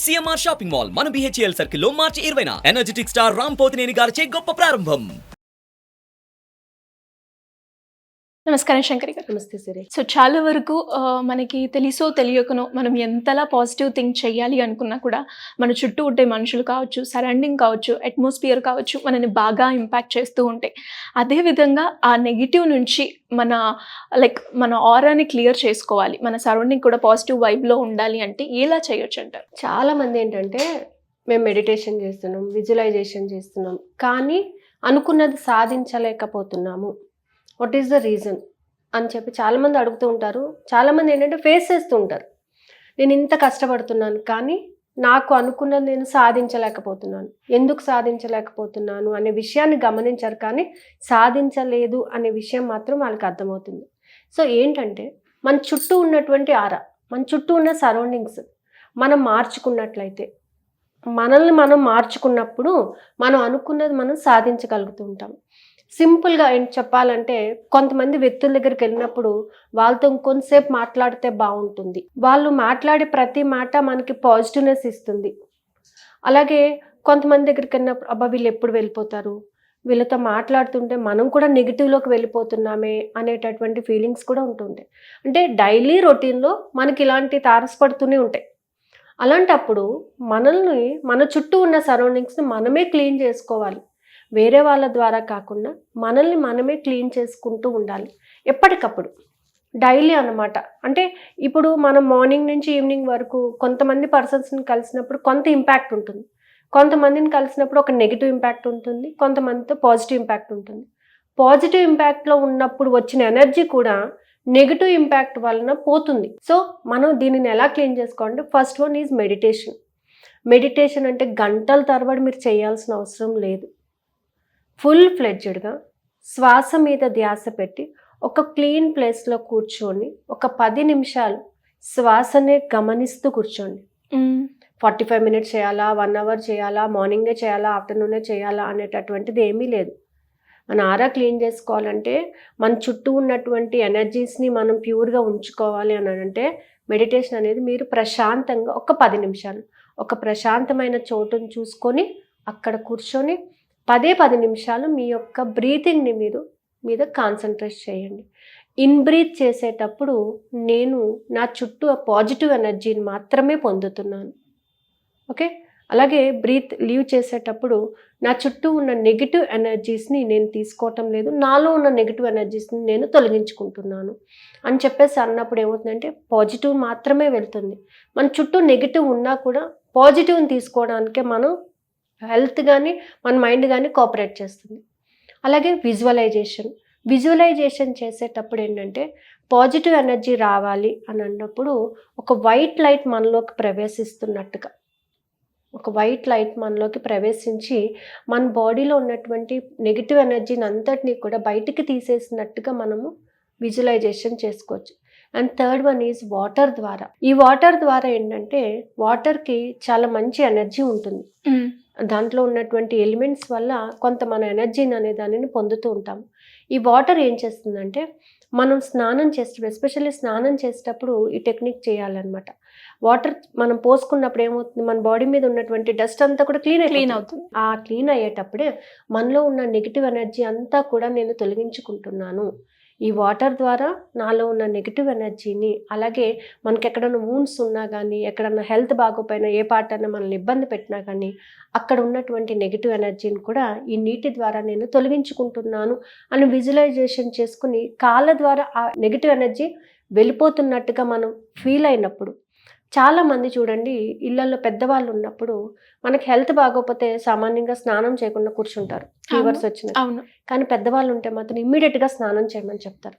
CMR shopping mall మన BHEL సర్కిల్లో మార్చి 20న energetic star Ram Pothineni గారిచే గొప్ప ప్రారంభం. నమస్కారం శంకరి గారు. నమస్తే సిరి. సో చాలా వరకు మనకి తెలిసో తెలియకనో మనం ఎంతలా పాజిటివ్ థింక్ చేయాలి అనుకున్నా కూడా మన చుట్టూ ఉండే మనుషులు కావచ్చు, సరౌండింగ్ కావచ్చు, అట్మాస్ఫియర్ కావచ్చు మనని బాగా ఇంపాక్ట్ చేస్తూ ఉంటాయి. అదేవిధంగా ఆ నెగిటివ్ నుంచి మన ఆరాని క్లియర్ చేసుకోవాలి, మన సరౌండింగ్ కూడా పాజిటివ్ వైబ్లో ఉండాలి అంటే ఎలా చేయొచ్చు అంటారు? చాలా మంది ఏంటంటే మేము మెడిటేషన్ చేస్తున్నాం, విజువలైజేషన్ చేస్తున్నాం, కానీ అనుకున్నది సాధించలేకపోతున్నాము. వాట్ ఈస్ ద రీజన్ అని చెప్పి చాలామంది అడుగుతూ ఉంటారు. చాలామంది ఏంటంటే ఫేస్ చేస్తూ ఉంటారు, నేను ఇంత కష్టపడుతున్నాను కానీ నాకు అనుకున్నది నేను సాధించలేకపోతున్నాను, ఎందుకు సాధించలేకపోతున్నాను అనే విషయాన్ని గమనించారు, కానీ సాధించలేదు అనే విషయం మాత్రం వాళ్ళకి అర్థమవుతుంది. సో ఏంటంటే మన చుట్టూ ఉన్నటువంటి ఆరా, మన చుట్టూ ఉన్న సరౌండింగ్స్ మనం మార్చుకున్నట్లయితే, మనల్ని మనం మార్చుకున్నప్పుడు మనం అనుకున్నది మనం సాధించగలుగుతూ ఉంటాం. సింపుల్గా ఏంటి చెప్పాలంటే, కొంతమంది వ్యక్తుల దగ్గరికి వెళ్ళినప్పుడు వాళ్ళతో ఇంకొంతసేపు మాట్లాడితే బాగుంటుంది, వాళ్ళు మాట్లాడే ప్రతి మాట మనకి పాజిటివ్నెస్ ఇస్తుంది. అలాగే కొంతమంది దగ్గరికి వెళ్ళినప్పుడు అబ్బా వీళ్ళు ఎప్పుడు వెళ్ళిపోతారు, వీళ్ళతో మాట్లాడుతుంటే మనం కూడా నెగిటివ్లోకి వెళ్ళిపోతున్నామే అనేటటువంటి ఫీలింగ్స్ కూడా ఉంటుంటాయి. అంటే డైలీ రొటీన్లో మనకి ఇలాంటి తారసపడుతూనే ఉంటాయి. అలాంటప్పుడు మనల్ని, మన చుట్టూ ఉన్న సరౌండింగ్స్ని మనమే క్లీన్ చేసుకోవాలి. వేరే వాళ్ళ ద్వారా కాకుండా మనల్ని మనమే క్లీన్ చేసుకుంటూ ఉండాలి ఎప్పటికప్పుడు, డైలీ అన్నమాట. అంటే ఇప్పుడు మనం మార్నింగ్ నుంచి ఈవినింగ్ వరకు కొంతమంది పర్సన్స్ని కలిసినప్పుడు కొంత ఇంపాక్ట్ ఉంటుంది, కొంతమందిని కలిసినప్పుడు ఒక నెగిటివ్ ఇంపాక్ట్ ఉంటుంది, కొంతమందితో పాజిటివ్ ఇంపాక్ట్ ఉంటుంది. పాజిటివ్ ఇంపాక్ట్లో ఉన్నప్పుడు వచ్చిన ఎనర్జీ కూడా నెగిటివ్ ఇంపాక్ట్ వలన పోతుంది. సో మనం దీనిని ఎలా క్లీన్ చేసుకోవాలంటే, first one is meditation. Meditation అంటే గంటల తరబడి మీరు చేయాల్సిన అవసరం లేదు. ఫుల్ ఫ్లెడ్జ్డ్గా శ్వాస మీద ధ్యాస పెట్టి ఒక క్లీన్ ప్లేస్లో కూర్చొని ఒక 10 నిమిషాలు శ్వాసనే గమనిస్తూ కూర్చోండి. 45 మినిట్స్ చేయాలా, 1 అవర్ చేయాలా, మార్నింగే చేయాలా, ఆఫ్టర్నూనే చేయాలా అనేటటువంటిది ఏమీ లేదు. మన ఆరా క్లీన్ చేసుకోవాలంటే, మన చుట్టూ ఉన్నటువంటి ఎనర్జీస్ని మనం ప్యూర్గా ఉంచుకోవాలి అని అంటే మెడిటేషన్ అనేది మీరు ప్రశాంతంగా ఒక 10 నిమిషాలు ఒక ప్రశాంతమైన చోటును చూసుకొని అక్కడ కూర్చొని 10 నిమిషాలు మీ యొక్క బ్రీతింగ్ని మీద కాన్సన్ట్రేట్ చేయండి. ఇన్ బ్రీత్ చేసేటప్పుడు నేను నా చుట్టూ ఆ పాజిటివ్ ఎనర్జీని మాత్రమే పొందుతున్నాను. ఓకే, అలాగే బ్రీత్ లీవ్ చేసేటప్పుడు నా చుట్టూ ఉన్న నెగిటివ్ ఎనర్జీస్ని నేను తీసుకోవటం లేదు, నాలో ఉన్న నెగిటివ్ ఎనర్జీస్ని నేను తొలగించుకుంటున్నాను అని చెప్పేసి అన్నప్పుడు ఏమవుతుందంటే పాజిటివ్ మాత్రమే వెళ్తుంది. మన చుట్టూ నెగిటివ్ ఉన్నా కూడా పాజిటివ్ని తీసుకోవడానికే మనం హెల్త్ కానీ మన మైండ్ కానీ కోఆపరేట్ చేస్తుంది. అలాగే విజువలైజేషన్ చేసేటప్పుడు ఏంటంటే, పాజిటివ్ ఎనర్జీ రావాలి అని అన్నప్పుడు ఒక వైట్ లైట్ మనలోకి ప్రవేశిస్తున్నట్టుగా, ఒక వైట్ లైట్ మనలోకి ప్రవేశించి మన బాడీలో ఉన్నటువంటి నెగిటివ్ ఎనర్జీని అంతటినీ కూడా బయటికి తీసేసినట్టుగా మనము విజువలైజేషన్ చేసుకోవచ్చు. And third one is water ద్వారా. ఈ వాటర్ ద్వారా ఏంటంటే, వాటర్కి చాలా మంచి ఎనర్జీ ఉంటుంది. దాంట్లో ఉన్నటువంటి ఎలిమెంట్స్ వల్ల కొంత మన ఎనర్జీని అనే దానిని పొందుతూ ఉంటాము. ఈ వాటర్ ఏం చేస్తుందంటే, మనం స్నానం చేసేటప్పుడు, ఎస్పెషల్లీ స్నానం చేసేటప్పుడు ఈ టెక్నిక్ చేయాలన్నమాట. వాటర్ మనం పోసుకున్నప్పుడు ఏమవుతుంది, మన బాడీ మీద ఉన్నటువంటి డస్ట్ అంతా కూడా క్లీన్ అవుతుంది. ఆ క్లీన్ అయ్యేటప్పుడే మనలో ఉన్న నెగిటివ్ ఎనర్జీ అంతా కూడా నేను తొలగించుకుంటున్నాను. ఈ వాటర్ ద్వారా నాలో ఉన్న నెగిటివ్ ఎనర్జీని, అలాగే మనకి ఎక్కడన్నా వూండ్స్ ఉన్నా కానీ, ఎక్కడన్నా హెల్త్ బాగోపోయినా, ఏ పార్ట్ అన్నా మనల్ని ఇబ్బంది పెట్టినా కానీ అక్కడ ఉన్నటువంటి నెగిటివ్ ఎనర్జీని కూడా ఈ నీటి ద్వారా నేను తొలగించుకుంటున్నాను అని విజువలైజేషన్ చేసుకుని కాళ్ళ ద్వారా ఆ నెగిటివ్ ఎనర్జీ వెళ్ళిపోతున్నట్టుగా మనం ఫీల్ అయినప్పుడు, చాలామంది చూడండి ఇళ్లలో పెద్దవాళ్ళు ఉన్నప్పుడు మనకి హెల్త్ బాగోకపోతే సామాన్యంగా స్నానం చేయకుండా కూర్చుంటారు, ఫీవర్స్ వచ్చిన. కానీ పెద్దవాళ్ళు ఉంటే మాత్రం ఇమ్మీడియట్గా స్నానం చేయమని చెప్తారు.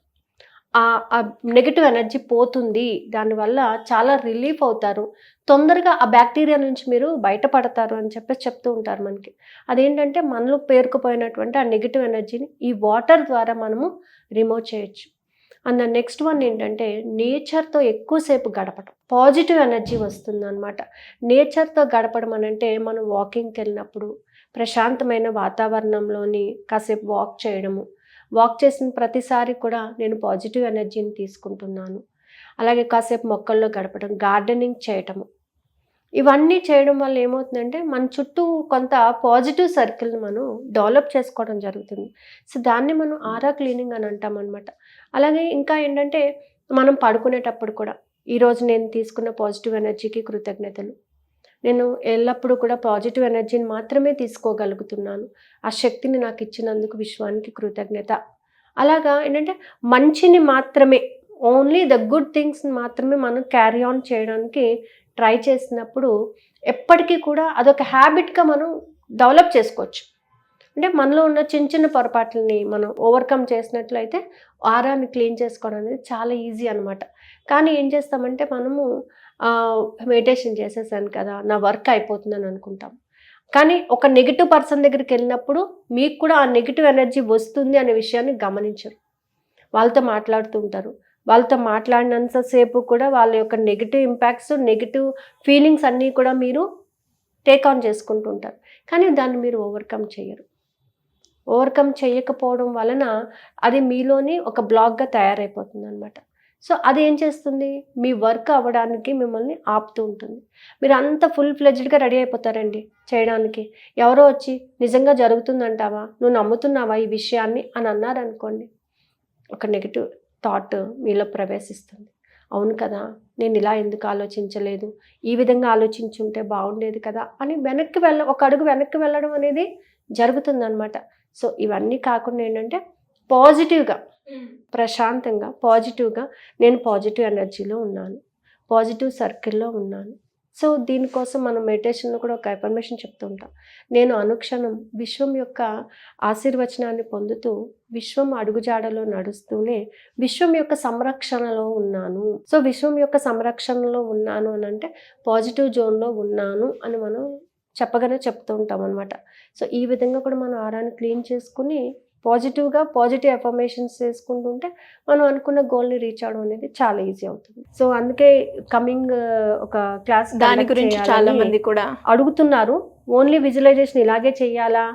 ఆ నెగిటివ్ ఎనర్జీ పోతుంది, దానివల్ల చాలా రిలీఫ్ అవుతారు, తొందరగా ఆ బ్యాక్టీరియా నుంచి మీరు బయటపడతారు అని చెప్పేసి చెప్తూ ఉంటారు మనకి. అదేంటంటే మనలో పేరుకుపోయినటువంటి ఆ నెగిటివ్ ఎనర్జీని ఈ వాటర్ ద్వారా మనము రిమూవ్ చేయొచ్చు. అండ్ నెక్స్ట్ వన్ ఏంటంటే, నేచర్తో ఎక్కువసేపు గడపడం, పాజిటివ్ ఎనర్జీ వస్తుంది అనమాట. నేచర్తో గడపడం అని అంటే, మనం వాకింగ్కి వెళ్ళినప్పుడు ప్రశాంతమైన వాతావరణంలోని కాసేపు వాక్ చేయడము, వాక్ చేసిన ప్రతిసారి కూడా నేను పాజిటివ్ ఎనర్జీని తీసుకుంటున్నాను. అలాగే కాసేపు మొక్కల్లో గడపడం, గార్డెనింగ్ చేయటము, ఇవన్నీ చేయడం వల్ల ఏమవుతుందంటే మన చుట్టూ కొంత పాజిటివ్ సర్కిల్ని మనం డెవలప్ చేసుకోవడం జరుగుతుంది. సో దాన్ని మనం ఆరా క్లీనింగ్ అని అంటాం అనమాట. అలాగే ఇంకా ఏంటంటే మనం పడుకునేటప్పుడు కూడా ఈరోజు నేను తీసుకున్న పాజిటివ్ ఎనర్జీకి కృతజ్ఞతలు, నేను ఎల్లప్పుడూ కూడా పాజిటివ్ ఎనర్జీని మాత్రమే తీసుకోగలుగుతున్నాను, ఆ శక్తిని నాకు ఇచ్చినందుకు విశ్వానికి కృతజ్ఞత. అలాగా ఏంటంటే మంచిని మాత్రమే, ఓన్లీ ద గుడ్ థింగ్స్ని మాత్రమే మనం క్యారీ ఆన్ చేయడానికి ట్రై చేసినప్పుడు ఎప్పటికీ కూడా అదొక హ్యాబిట్గా మనం డెవలప్ చేసుకోవచ్చు. అంటే మనలో ఉన్న చిన్న చిన్న పొరపాట్లని మనం ఓవర్కమ్ చేసినట్లయితే ఆరాన్ని క్లీన్ చేసుకోవడం అనేది చాలా ఈజీ అనమాట. కానీ ఏం చేస్తామంటే మనము మెడిటేషన్ చేసేసాను కదా, నా వర్క్ అయిపోతుందని అనుకుంటాం. కానీ ఒక నెగిటివ్ పర్సన్ దగ్గరికి వెళ్ళినప్పుడు మీకు కూడా ఆ నెగిటివ్ ఎనర్జీ వస్తుంది అనే విషయాన్ని గమనించరు. వాళ్ళతో మాట్లాడుతూ ఉంటారు, వాళ్ళతో మాట్లాడినంతసేపు కూడా వాళ్ళ యొక్క నెగిటివ్ ఇంపాక్ట్స్, నెగిటివ్ ఫీలింగ్స్ అన్నీ కూడా మీరు టేక్ ఆన్ చేసుకుంటూ ఉంటారు. కానీ దాన్ని మీరు ఓవర్కమ్ చేయరు. ఓవర్కమ్ చేయకపోవడం వలన అది మీలోని ఒక బ్లాక్గా తయారైపోతుంది అనమాట. సో అది ఏం చేస్తుంది, మీ వర్క్ అవ్వడానికి మిమ్మల్ని ఆపుతూ ఉంటుంది. మీరు అంత ఫుల్ ఫ్లెడ్జ్డ్గా రెడీ అయిపోతారండి చేయడానికి. ఎవరో వచ్చి నిజంగా జరుగుతుందంటావా, నువ్వు నమ్ముతున్నావా ఈ విషయాన్ని అని అన్నారనుకోండి, ఒక నెగిటివ్ థాట్ మీలో ప్రవేశిస్తుంది. అవును కదా, నేను ఇలా ఎందుకు ఆలోచించలేదు, ఈ విధంగా ఆలోచించుంటే బాగుండేది కదా అని ఒక అడుగు వెనక్కి వెళ్ళడం అనేది జరుగుతుందన్నమాట. సో ఇవన్నీ కాకుండా ఏంటంటే పాజిటివ్గా, ప్రశాంతంగా, పాజిటివ్గా నేను పాజిటివ్ ఎనర్జీలో ఉన్నాను, పాజిటివ్ సర్కిల్లో ఉన్నాను. సో దీనికోసం మనం మెడిటేషన్లో కూడా ఒక అఫర్మేషన్ చెప్తూ ఉంటాం. నేను అనుక్షణం విశ్వం యొక్క ఆశీర్వచనాన్ని పొందుతూ విశ్వం అడుగుజాడలో నడుస్తూనే విశ్వం యొక్క సంరక్షణలో ఉన్నాను. సో విశ్వం యొక్క సంరక్షణలో ఉన్నాను అని అంటే పాజిటివ్ జోన్లో ఉన్నాను అని మనం చెప్పగానే చెప్తూ ఉంటాం అనమాట. సో ఈ విధంగా కూడా మనం ఆరాన్ని క్లీన్ చేసుకుని పాజిటివ్గా పాజిటివ్ అఫర్మేషన్స్ చేసుకుంటుంటే మనం అనుకున్న గోల్ని రీచ్ అవడం అనేది చాలా ఈజీ అవుతుంది. సో అందుకే కమింగ్ ఒక క్లాస్ దాని గురించి చాలా మంది కూడా అడుగుతున్నారు. ఓన్లీ విజువలైజేషన్ ఇలాగే చేయాలా,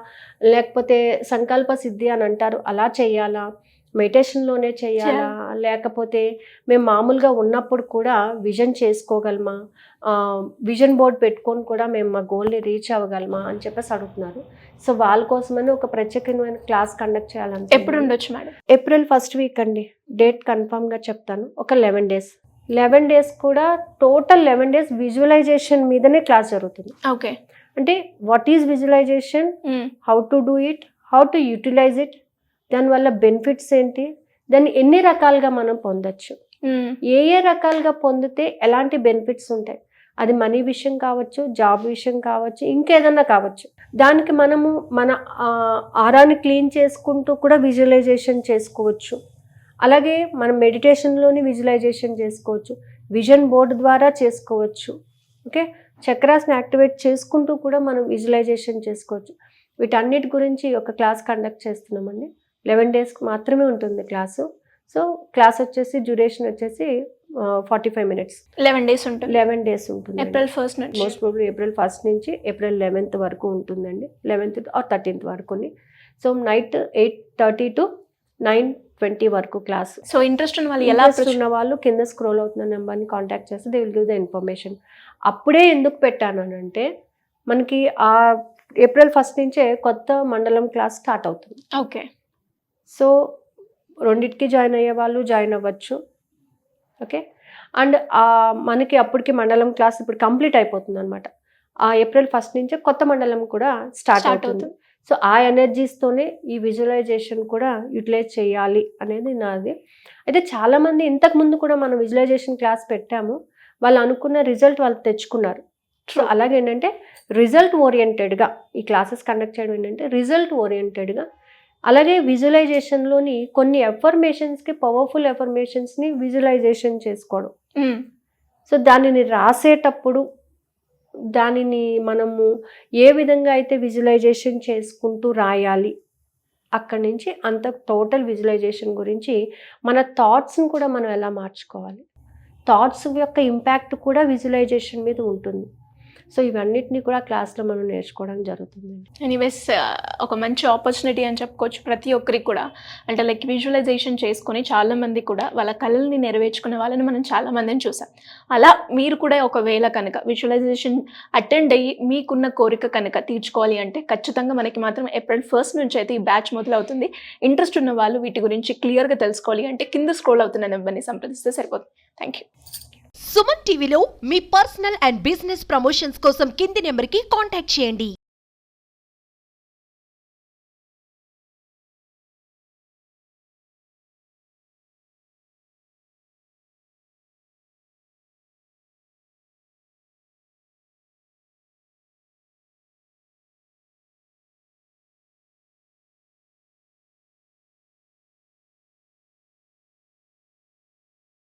లేకపోతే సంకల్ప సిద్ధి అని అంటారు అలా చేయాలా, మెడిటేషన్లోనే చేయాలా, లేకపోతే మేము మామూలుగా ఉన్నప్పుడు కూడా విజన్ చేసుకోగలమా, విజన్ బోర్డ్ పెట్టుకొని కూడా మేము మా గోల్ని రీచ్ అవ్వగలమా అని చెప్పేసి అడుగుతున్నారు. సో వాళ్ళ కోసమని ఒక ప్రత్యేకమైన క్లాస్ కండక్ట్ చేయాలంటే ఎప్పుడు ఉండొచ్చు మేడం? ఏప్రిల్ 1st వీక్ అండి. డేట్ కన్ఫామ్గా చెప్తాను. ఒక 11 days. 11 days కూడా టోటల్ 11 days విజువలైజేషన్ మీదనే క్లాస్ జరుగుతుంది. ఓకే. అంటే what is visualisation, how to do it, how to utilise it, దానివల్ల బెనిఫిట్స్ ఏంటి, దాన్ని ఎన్ని రకాలుగా మనం పొందొచ్చు, ఏ రకాలుగా పొందితే ఎలాంటి బెనిఫిట్స్ ఉంటాయి, అది మనీ విషయం కావచ్చు, జాబ్ విషయం కావచ్చు, ఇంకేదన్నా కావచ్చు. దానికి మనము మన ఆరాన్ని క్లీన్ చేసుకుంటూ కూడా విజువలైజేషన్ చేసుకోవచ్చు. అలాగే మనం మెడిటేషన్లోని విజువలైజేషన్ చేసుకోవచ్చు, విజన్ బోర్డు ద్వారా చేసుకోవచ్చు. ఓకే, చక్రాస్ని యాక్టివేట్ చేసుకుంటూ కూడా మనం విజువలైజేషన్ చేసుకోవచ్చు. వీటన్నిటి గురించి ఒక క్లాస్ కండక్ట్ చేస్తున్నామండి. 11 days మాత్రమే ఉంటుంది క్లాసు. సో క్లాస్ వచ్చేసి డ్యూరేషన్ వచ్చేసి 45 minutes. 11 days ఉంటుంది. 11 days ఉంటుంది. ఏప్రిల్ 1st నుంచి మోస్ట్ ప్రాబ్లీ ఏప్రిల్ 1st నుంచి ఏప్రిల్ 11th వరకు ఉంటుందండి. 11th or 13th వరకుని. సో నైట్ 8:30 to 9:20 వరకు క్లాస్. సో ఇంట్రెస్ట్ ఉన్న వాళ్ళు ఎలా ఉన్న వాళ్ళు కింద స్క్రోల్ అవుతున్న నెంబర్ని కాంటాక్ట్ చేస్తే they will give the information. అప్పుడే ఎందుకు పెట్టాను అని అంటే మనకి ఆ ఏప్రిల్ 1st నుంచే కొత్త మండలం క్లాస్ స్టార్ట్ అవుతుంది. ఓకే. సో రెండింటికి జాయిన్ అయ్యే వాళ్ళు జాయిన్ అవ్వచ్చు. ఓకే, అండ్ మనకి అప్పటికి మండలం క్లాస్ ఇప్పుడు కంప్లీట్ అయిపోతుంది అనమాట. ఆ ఏప్రిల్ 1st నుంచే కొత్త మండలం కూడా స్టార్ట్ అవుతుంది. సో ఆ ఎనర్జీస్తోనే ఈ విజువలైజేషన్ కూడా యూటిలైజ్ చేయాలి అనేది నాది. అయితే చాలామంది ఇంతకుముందు కూడా మనం విజువలైజేషన్ క్లాస్ పెట్టాము, వాళ్ళు అనుకున్న రిజల్ట్ వాళ్ళు తెచ్చుకున్నారు. సో అలాగే ఏంటంటే రిజల్ట్ ఓరియంటెడ్గా ఈ క్లాసెస్ కండక్ట్ చేయడం ఏంటంటే రిజల్ట్ ఓరియంటెడ్గా. అలాగే విజువలైజేషన్లోని కొన్ని ఎఫర్మేషన్స్కి, పవర్ఫుల్ ఎఫర్మేషన్స్ని విజువలైజేషన్ చేసుకోవడం. సో దానిని రాసేటప్పుడు దానిని మనము ఏ విధంగా అయితే విజువలైజేషన్ చేసుకుంటూ రాయాలి, అక్కడి నుంచి అంత టోటల్ విజువలైజేషన్ గురించి మన థాట్స్ని కూడా మనం ఎలా మార్చుకోవాలి, థాట్స్ యొక్క ఇంపాక్ట్ కూడా విజువలైజేషన్ మీద ఉంటుంది. సో ఇవన్నిటిని కూడా క్లాస్లో మనం నేర్చుకోవడం జరుగుతుందండి. ఎనీవేస్ ఒక మంచి ఆపర్చునిటీ అని చెప్పుకోవచ్చు ప్రతి ఒక్కరికి కూడా. అంటే లైక్ విజువలైజేషన్ చేసుకొని చాలామంది కూడా వాళ్ళ కళల్ని నెరవేర్చుకునే వాళ్ళని మనం చాలామందిని చూసాం. అలా మీరు కూడా ఒకవేళ కనుక విజువలైజేషన్ అటెండ్ అయ్యి మీకున్న కోరిక కనుక తీర్చుకోవాలి అంటే ఖచ్చితంగా మనకి మాత్రం ఏప్రిల్ 1 నుంచి అయితే ఈ బ్యాచ్ మొదలవుతుంది. ఇంట్రెస్ట్ ఉన్న వాళ్ళు వీటి గురించి క్లియర్గా తెలుసుకోవాలి అంటే కింద స్క్రోల్ అవుతున్న నెంబర్ని సంప్రదిస్తే సరిపోతుంది. Thank you. సుమన్ టీవీలో మీ పర్సనల్ అండ్ బిజినెస్ ప్రమోషన్స్ కోసం కింది నెంబర్కి కాంటాక్ట్ చేయండి.